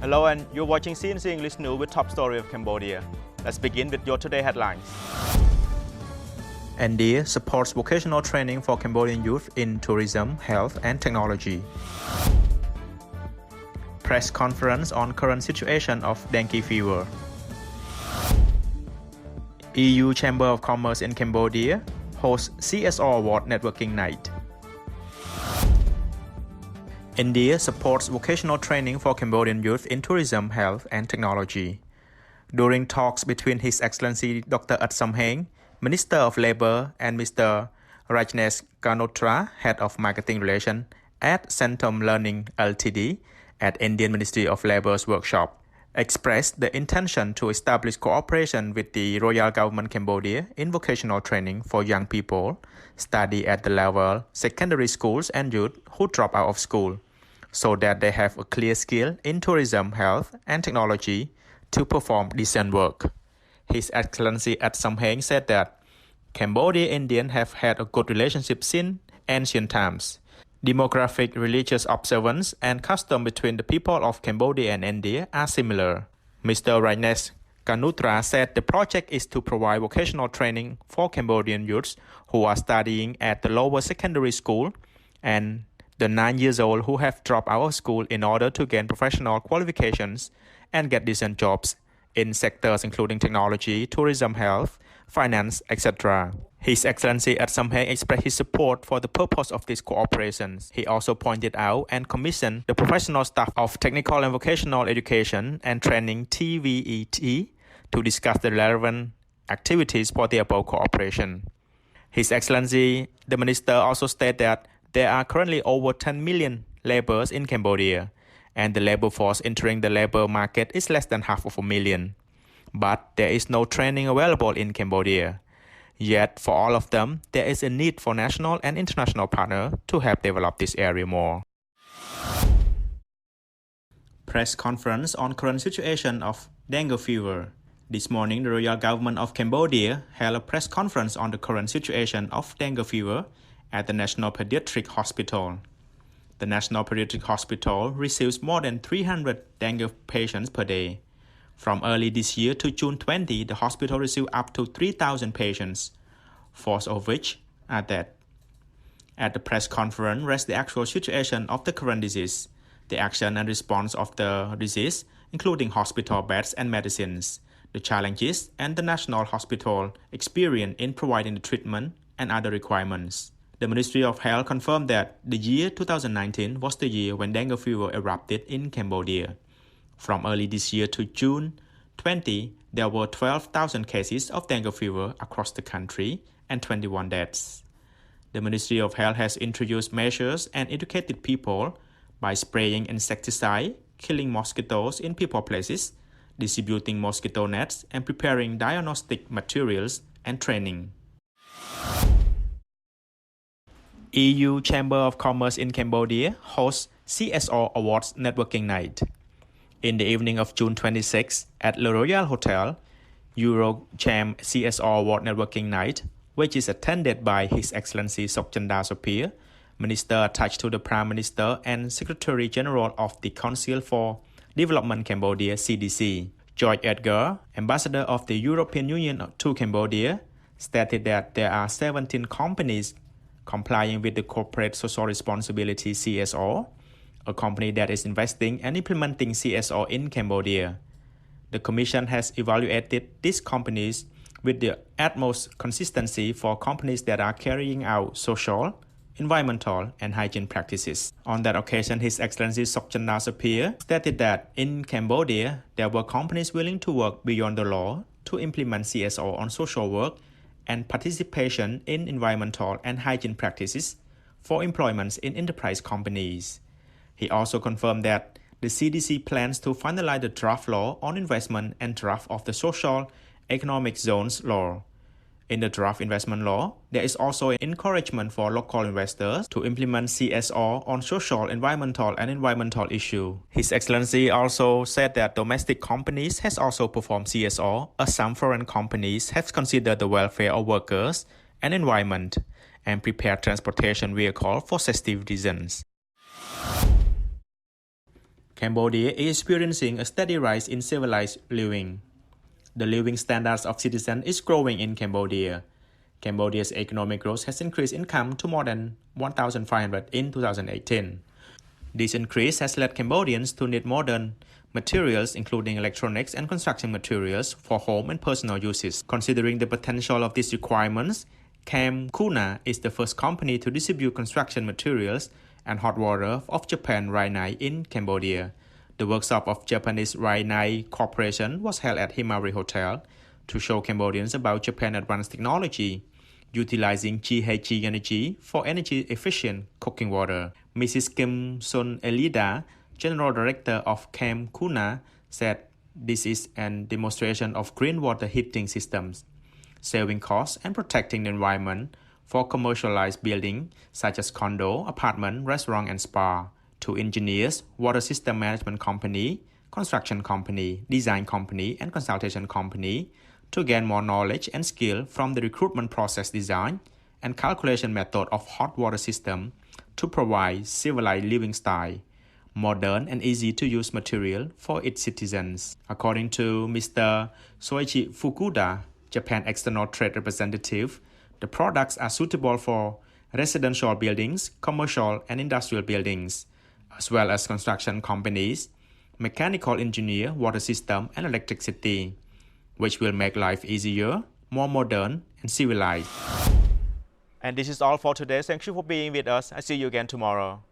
Hello, and you're watching CNC English News with top story of Cambodia. Let's begin with your today headlines. India supports vocational training for Cambodian youth in tourism, health, and technology. Press conference on current situation of dengue fever. EU Chamber of Commerce in Cambodia hosts CSR Award Networking Night. India supports vocational training for Cambodian youth in tourism, health, and technology. During talks between His Excellency Dr. At Samheng, Minister of Labour, and Mr. Rajneesh Kanotra, Head of Marketing Relations at Centum Learning Ltd. At Indian Ministry of Labour's workshop, expressed the intention to establish cooperation with the Royal Government Cambodia in vocational training for young people study at the level secondary schools and youth who drop out of school, so that they have a clear skill in tourism, health, and technology to perform decent work. His Excellency At Samheng said that Cambodia and India have had a good relationship since ancient times. Demographic, religious observance, and custom between the people of Cambodia and India are similar. Mr. Rajneesh Kanotra said the project is to provide vocational training for Cambodian youths who are studying at the lower secondary school and the 9 years old who have dropped out of school in order to gain professional qualifications and get decent jobs in sectors including technology, tourism, health, finance, etc. His Excellency At Samheng expressed his support for the purpose of this cooperation. He also pointed out and commissioned the professional staff of Technical and Vocational Education and Training TVET to discuss the relevant activities for the above cooperation. His Excellency the Minister also stated that there are currently over 10 million laborers in Cambodia, and the labor force entering the labor market is less than 500,000. But there is no training available in Cambodia. Yet, for all of them, there is a need for national and international partners to help develop this area more. Press conference on current situation of dengue fever. This morning, the Royal Government of Cambodia held a press conference on the current situation of dengue fever at the National Pediatric Hospital. The National Pediatric Hospital receives more than 300 dengue patients per day. From early this year to June 20, the hospital received up to 3,000 patients, 4 of which are dead. At the press conference rests the actual situation of the current disease, the action and response of the disease, including hospital beds and medicines, the challenges and the national hospital experience in providing the treatment and other requirements. The Ministry of Health confirmed that the year 2019 was the year when dengue fever erupted in Cambodia. From early this year to June 20, there were 12,000 cases of dengue fever across the country and 21 deaths. The Ministry of Health has introduced measures and educated people by spraying insecticide, killing mosquitoes in people places, distributing mosquito nets, and preparing diagnostic materials and training. EU Chamber of Commerce in Cambodia hosts CSR Awards Networking Night. In the evening of June 26 at Le Royal Hotel, EuroCham CSR Award Networking Night, which is attended by His Excellency Sokchandar Sopir, Minister attached to the Prime Minister and Secretary General of the Council for Development Cambodia CDC, George Edgar, Ambassador of the European Union to Cambodia, stated that there are 17 companies complying with the Corporate Social Responsibility CSR, a company that is investing and implementing CSR in Cambodia. The Commission has evaluated these companies with the utmost consistency for companies that are carrying out social, environmental, and hygiene practices. On that occasion, His Excellency Sokchandar Sopir stated that in Cambodia, there were companies willing to work beyond the law to implement CSR on social work and participation in environmental and hygiene practices for employment in enterprise companies. He also confirmed that the CDC plans to finalize the draft law on investment and draft of the social economic zones law. In the draft investment law, there is also an encouragement for local investors to implement CSR on social, environmental issues. His Excellency also said that domestic companies has also performed CSR, as some foreign companies have considered the welfare of workers and environment and prepared transportation vehicles for safety reasons. Cambodia is experiencing a steady rise in civilized living. The living standards of citizens is growing in Cambodia. Cambodia's economic growth has increased income to more than 1,500 in 2018. This increase has led Cambodians to need modern materials including electronics and construction materials for home and personal uses. Considering the potential of these requirements, Cam Kuna is the first company to distribute construction materials and hot water of Japan Rinnai in Cambodia. The workshop of Japanese Rinnai Corporation was held at Himari Hotel to show Cambodians about Japan's advanced technology, utilizing GHG energy for energy-efficient cooking water. Mrs. Kim Son Elida, General Director of Cam Kuna, said this is a demonstration of green water heating systems, saving costs and protecting the environment for commercialized buildings such as condo, apartment, restaurant, and spa, to engineers, water system management company, construction company, design company, and consultation company to gain more knowledge and skill from the recruitment process design and calculation method of hot water system to provide civilized living style, modern and easy to use material for its citizens. According to Mr. Soichi Fukuda, Japan External Trade Representative, the products are suitable for residential buildings, commercial and industrial buildings, as well as construction companies, mechanical engineer, water system, and electricity, which will make life easier, more modern, and civilized. And this is all for today. Thank you for being with us. I see you again tomorrow.